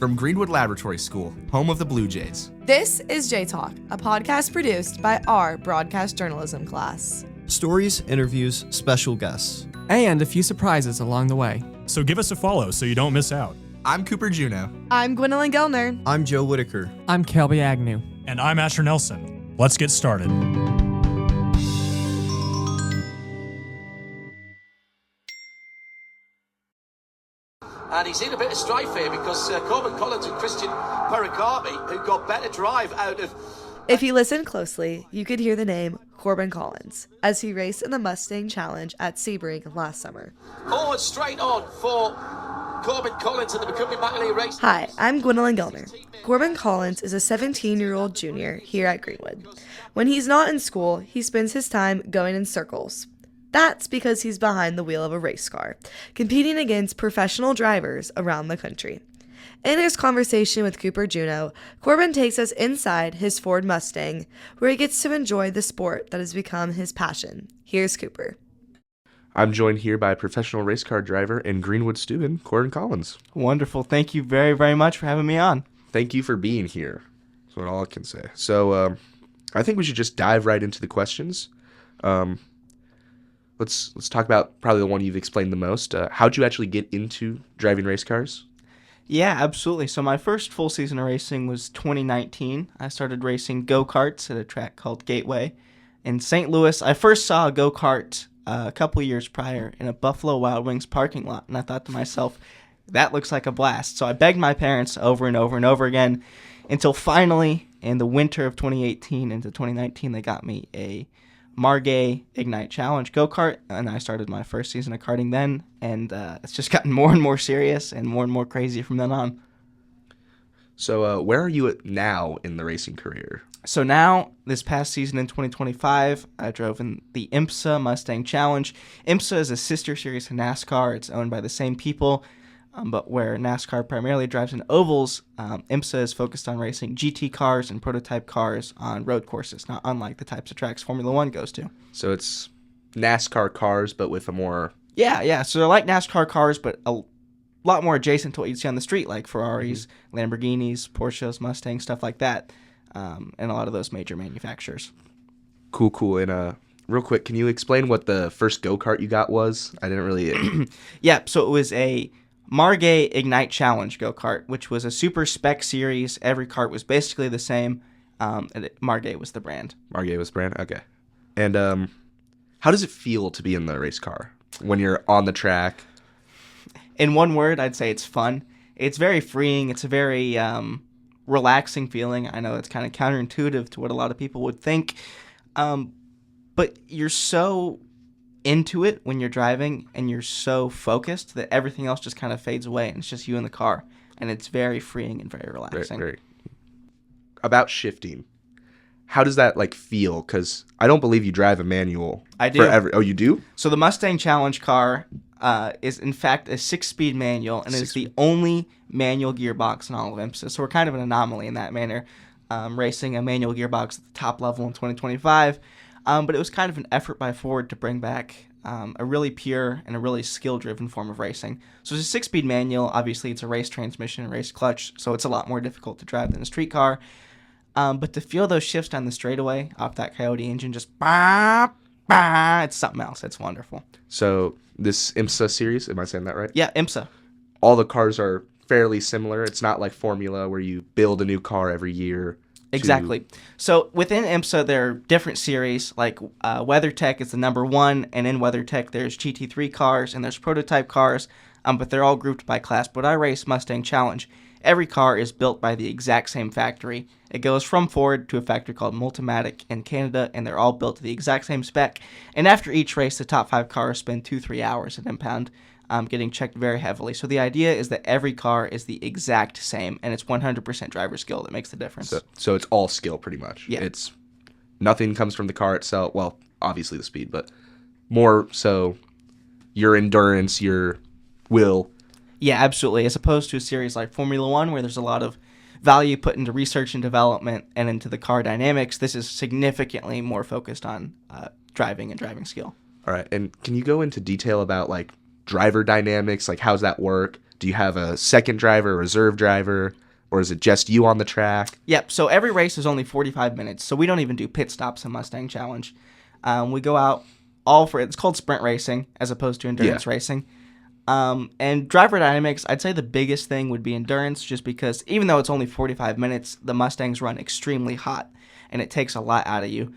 From Greenwood Laboratory School, home of the Bluejays. This is Jaytalk, a podcast produced by our broadcast journalism class. Stories, interviews, special guests. And a few surprises along the way. So give us a follow so you don't miss out. I'm Cooper Juneau. I'm Gwendolyn Gellner. I'm Joe Whitaker. I'm Kelby Agnew. And I'm Asher Nelson. Let's get started. And he's in a bit of strife here because Corbin Collins and Christian Pericami, who got better drive out of... If you listen closely, you could hear the name Corbin Collins as he raced in the Mustang Challenge at Sebring last summer. Forward straight on for Corbin Collins in the McCumbee McAlee race. Hi, I'm Gwendolyn Gellner. Corbin Collins is a 17-year-old junior here at Greenwood. When he's not in school, he spends his time going in circles. That's because he's behind the wheel of a race car, competing against professional drivers around the country. In his conversation with Cooper Juneau, Corbin takes us inside his Ford Mustang, where he gets to enjoy the sport that has become his passion. Here's Cooper. I'm joined here by professional race car driver and Greenwood student, Corbin Collins. Wonderful. Thank you very, very much for having me on. Thank you for being here. That's what all I can say. So I think we should just dive right into the questions. Let's talk about probably the one you've explained the most. How'd you actually get into driving race cars? Yeah, absolutely. So my first full season of racing was 2019. I started racing go-karts at a track called Gateway in St. Louis. I first saw a go-kart a couple years prior in a Buffalo Wild Wings parking lot, and I thought to myself, that looks like a blast. So I begged my parents over and over and over again until finally, in the winter of 2018 into 2019, they got me a Bluejay Ignite Challenge go-kart, and I started my first season of karting then, and it's just gotten more and more serious and more crazy from then on. So where are you at now in the racing career? So now, this past season in 2025, I drove in the IMSA Mustang Challenge. IMSA is a sister series to NASCAR. It's owned by the same people, but where NASCAR primarily drives in ovals, IMSA is focused on racing GT cars and prototype cars on road courses, not unlike the types of tracks Formula One goes to. So it's NASCAR cars, but with a more... Yeah. So they're like NASCAR cars, but a lot more adjacent to what you'd see on the street, like Ferraris, Lamborghinis, Porsches, Mustangs, stuff like that, and a lot of those major manufacturers. Cool. And real quick, can you explain what the first go-kart you got was? I didn't really... Yeah, so it was a Bluejay Ignite Challenge go-kart, which was a super spec series. Every kart was basically the same, and Bluejay was the brand. Bluejay was the brand? Okay. And how does it feel to be in the race car when you're on the track? In one word, I'd say it's fun. It's very freeing. It's a very relaxing feeling. I know it's kind of counterintuitive to what a lot of people would think, but you're so into it when you're driving, and you're so focused that everything else just kind of fades away, and it's just you in the car, and it's very freeing and very relaxing. Very. About shifting, how does that feel? Because I don't believe you drive a manual. I do. Oh, you do? So the Mustang Challenge car is in fact a 6-speed manual, and it's the only manual gearbox in all of IMSA. So we're kind of an anomaly in that manner, racing a manual gearbox at the top level in 2025. But it was kind of an effort by Ford to bring back a really pure and a really skill-driven form of racing. So it's a 6-speed manual. Obviously, it's a race transmission and race clutch, so it's a lot more difficult to drive than a street car. But to feel those shifts down the straightaway off that Coyote engine, just it's something else. It's wonderful. So this IMSA series, am I saying that right? Yeah, IMSA. All the cars are fairly similar. It's not like Formula where you build a new car every year. Exactly. So within IMSA, there are different series, like WeatherTech is the number one, and in WeatherTech there's GT3 cars and there's prototype cars, but they're all grouped by class. But I race Mustang Challenge. Every car is built by the exact same factory. It goes from Ford to a factory called Multimatic in Canada, and they're all built to the exact same spec. And after each race, the top 5 cars spend 2-3 hours at impound, getting checked very heavily. So the idea is that every car is the exact same, and it's 100% driver skill that makes the difference. So it's all skill, pretty much. Yeah. It's nothing comes from the car itself. Well, obviously the speed, but more so your endurance, your will. Yeah, absolutely. As opposed to a series like Formula One, where there's a lot of value put into research and development and into the car dynamics, this is significantly more focused on driving and driving skill. All right. And can you go into detail about driver dynamics? How's that work? Do you have a second driver, a reserve driver, or is it just you on the track? Yep, so every race is only 45 minutes, so we don't even do pit stops in Mustang Challenge. We go out it's called sprint racing as opposed to endurance racing. And driver dynamics, I'd say the biggest thing would be endurance, just because even though it's only 45 minutes, the Mustangs run extremely hot, and it takes a lot out of you.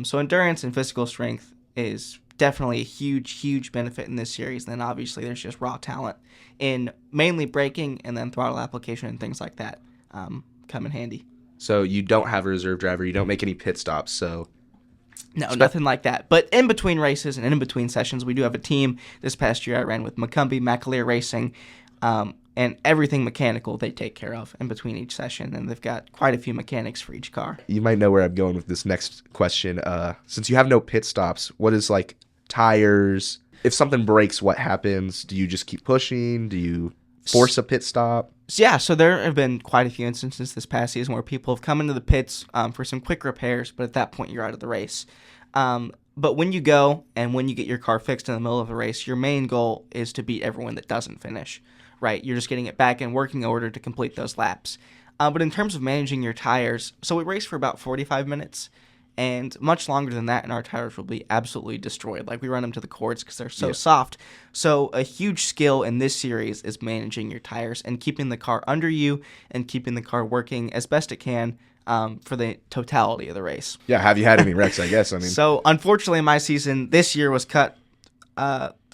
So endurance and physical strength is definitely a huge benefit in this series. And then obviously there's just raw talent in mainly braking and then throttle application and things like that come in handy. So you don't have a reserve driver. You don't make any pit stops. So no, nothing like that. But in between races and in between sessions, we do have a team. This past year I ran with McCaleer Racing, and everything mechanical they take care of in between each session. And they've got quite a few mechanics for each car. You might know where I'm going with this next question. Since you have no pit stops, what is like tires? If something breaks, what happens? Do you just keep pushing? Do you force a pit stop? So there have been quite a few instances this past season where people have come into the pits for some quick repairs, but at that point you're out of the race. But when you go and when you get your car fixed in the middle of the race, your main goal is to beat everyone that doesn't finish, right? You're just getting it back in working order to complete those laps. But in terms of managing your tires, so we race for about 45 minutes, and much longer than that, and our tires will be absolutely destroyed. Like, we run them to the cords because they're so soft. So a huge skill in this series is managing your tires and keeping the car under you and keeping the car working as best it can for the totality of the race. Yeah, have you had any wrecks, I guess? I mean, So, unfortunately, my season this year was cut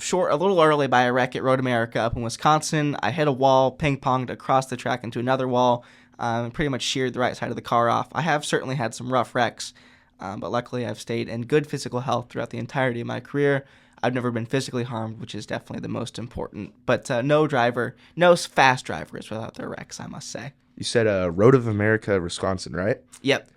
short a little early by a wreck at Road America up in Wisconsin. I hit a wall, ping-ponged across the track into another wall, and pretty much sheared the right side of the car off. I have certainly had some rough wrecks. But luckily, I've stayed in good physical health throughout the entirety of my career. I've never been physically harmed, which is definitely the most important. But no fast driver is without their wrecks, I must say. you said Road of America, Wisconsin, right? Yep.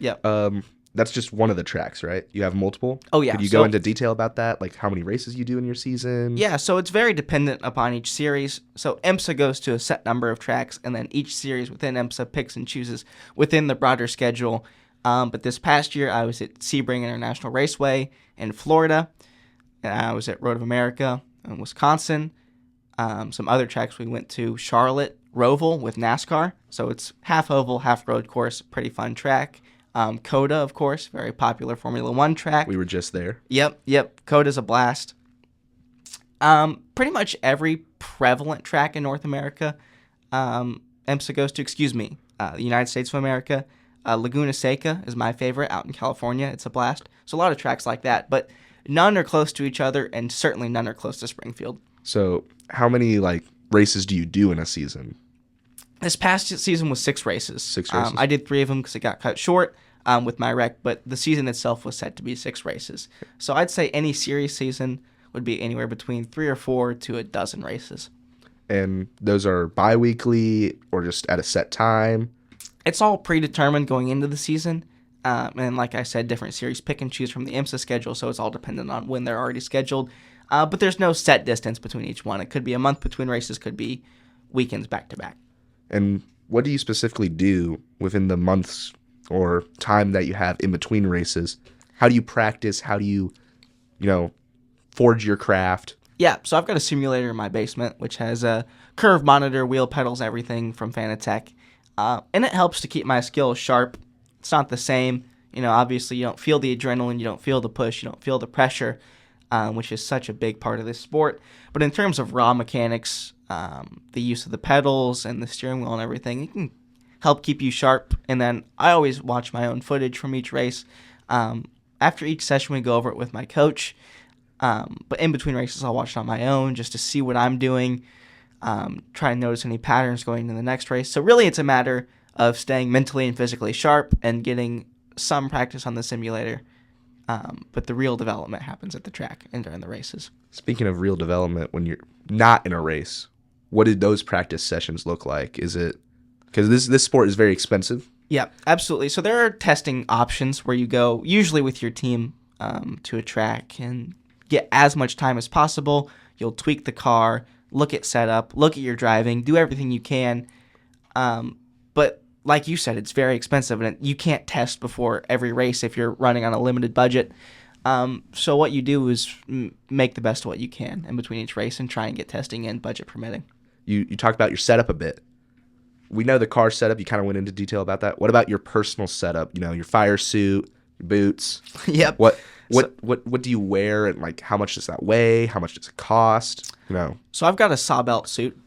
That's just one of the tracks, right? You have multiple? Oh, yeah. Could you go into detail about that? Like how many races you do in your season? Yeah, so it's very dependent upon each series. So IMSA goes to a set number of tracks, and then each series within IMSA picks and chooses within the broader schedule. But this past year, I was at Sebring International Raceway in Florida, and I was at Road of America in Wisconsin. Some other tracks we went to, Charlotte, Roval with NASCAR. So it's half oval, half road course, pretty fun track. COTA, of course, very popular Formula One track. We were just there. Yep. COTA's a blast. Pretty much every prevalent track in North America, IMSA goes to, the United States of America. Laguna Seca is my favorite out in California. It's a blast. So a lot of tracks like that, but none are close to each other, and certainly none are close to Springfield. So how many races do you do in a season? This past season was 6 races. 6 races? I did 3 of them because it got cut short with my wreck, but the season itself was set to be 6 races. So I'd say any series season would be anywhere between 3 or 4 to a dozen races. And those are bi-weekly or just at a set time? It's all predetermined going into the season. And like I said, different series pick and choose from the IMSA schedule, so it's all dependent on when they're already scheduled. But there's no set distance between each one. It could be a month between races, could be weekends back-to-back. And what do you specifically do within the months or time that you have in between races? How do you practice? How do you, forge your craft? Yeah, so I've got a simulator in my basement, which has a curve monitor, wheel pedals, everything from Fanatec. And it helps to keep my skills sharp. It's not the same. Obviously you don't feel the adrenaline, you don't feel the push, you don't feel the pressure, which is such a big part of this sport. But in terms of raw mechanics, the use of the pedals and the steering wheel and everything, it can help keep you sharp. And then I always watch my own footage from each race. After each session, we go over it with my coach. But in between races, I'll watch it on my own just to see what I'm doing. Try and notice any patterns going into the next race. So really it's a matter of staying mentally and physically sharp and getting some practice on the simulator. But the real development happens at the track and during the races. Speaking of real development, when you're not in a race, what did those practice sessions look like? Is it because this sport is very expensive? Yeah, absolutely. So there are testing options where you go usually with your team to a track and get as much time as possible. You'll tweak the car, look at setup, look at your driving, do everything you can. But like you said, it's very expensive, and you can't test before every race if you're running on a limited budget. So what you do is make the best of what you can in between each race and try and get testing in, budget permitting. You talked about your setup a bit. We know the car setup. You kind of went into detail about that. What about your personal setup? You know, your fire suit, your boots. Yep. What do you wear, and like how much does that weigh? How much does it cost? You know. So I've got a Sawbelt suit,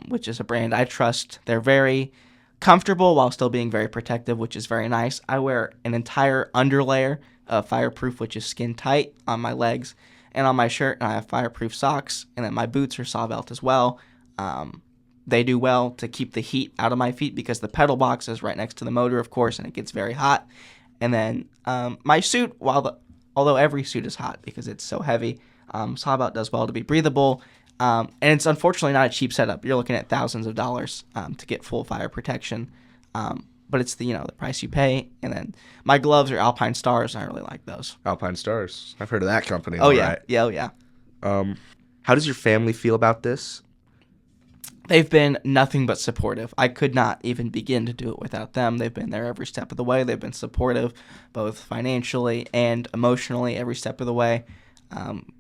which is a brand I trust. They're very comfortable while still being very protective, which is very nice. I wear an entire underlayer of fireproof, which is skin tight on my legs and on my shirt, and I have fireproof socks, and then my boots are Sawbelt as well. They do well to keep the heat out of my feet because the pedal box is right next to the motor, of course, and it gets very hot. And then my suit, although every suit is hot because it's so heavy, Sawbelt does well to be breathable. And it's unfortunately not a cheap setup. You're looking at thousands of dollars to get full fire protection. But it's the price you pay. And then my gloves are Alpine Stars, and I really like those. Alpine Stars. I've heard of that company. Oh, yeah. Right. Yeah, oh, yeah. How does your family feel about this? They've been nothing but supportive. I could not even begin to do it without them. They've been there every step of the way. They've been supportive, both financially and emotionally, every step of the way.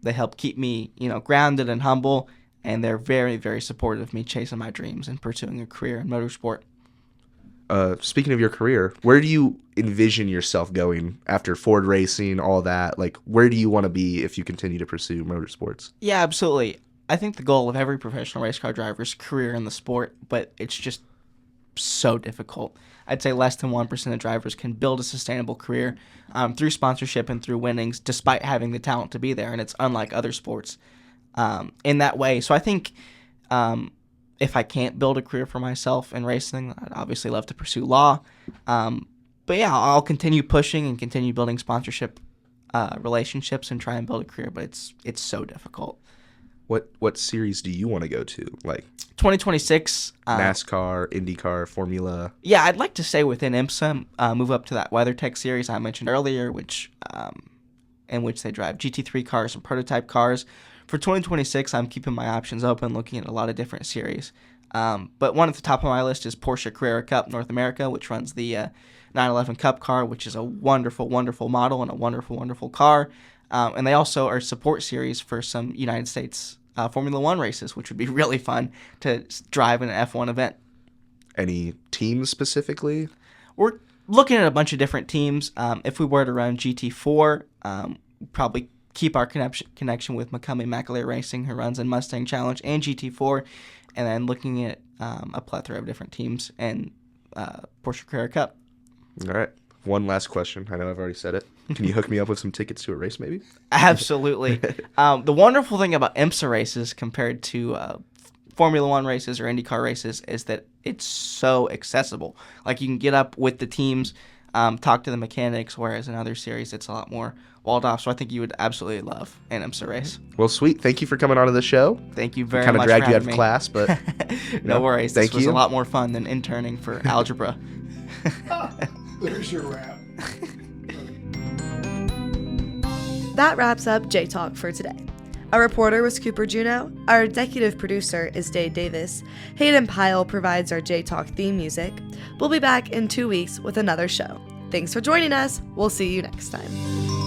They help keep me, grounded and humble, and they're very, very supportive of me chasing my dreams and pursuing a career in motorsport. Speaking of your career, where do you envision yourself going after Ford racing, all that? Like, where do you want to be if you continue to pursue motorsports? Yeah, absolutely. I think the goal of every professional race car driver is career in the sport, but it's just so difficult. I'd say less than 1% of drivers can build a sustainable career through sponsorship and through winnings, despite having the talent to be there, and it's unlike other sports in that way. So I think if I can't build a career for myself in racing, I'd obviously love to pursue law. But yeah, I'll continue pushing and continue building sponsorship relationships and try and build a career, but it's so difficult. What series do you want to go to? Like 2026. NASCAR, IndyCar, Formula? Yeah, I'd like to stay within IMSA, move up to that WeatherTech series I mentioned earlier, in which they drive GT3 cars and prototype cars. For 2026, I'm keeping my options open, looking at a lot of different series. But one at the top of my list is Porsche Carrera Cup North America, which runs the 911 Cup car, which is a wonderful, wonderful model and a wonderful, wonderful car. And they also are support series for some United States Formula One races, which would be really fun to drive in an F1 event. Any teams specifically? We're looking at a bunch of different teams. If we were to run GT4, probably keep our connection with McCummey McAleer Racing, who runs in Mustang Challenge and GT4, and then looking at a plethora of different teams and Porsche Carrera Cup. All right. One last question. I know I've already said it. Can you hook me up with some tickets to a race, maybe? Absolutely. The wonderful thing about IMSA races compared to Formula One races or IndyCar races is that it's so accessible. Like, you can get up with the teams, talk to the mechanics, whereas in other series it's a lot more walled off. So I think you would absolutely love an IMSA race. Well, sweet. Thank you for coming on to the show. Thank you very much. Kind of dragged you out of class, but no worries. This was a lot more fun than interning for algebra. There's your wrap. That wraps up Jaytalk for today. Our reporter was Cooper Juneau. Our executive producer is Dade Davis. Hayden Pyle provides our Jaytalk theme music. We'll be back in 2 weeks with another show. Thanks for joining us. We'll see you next time.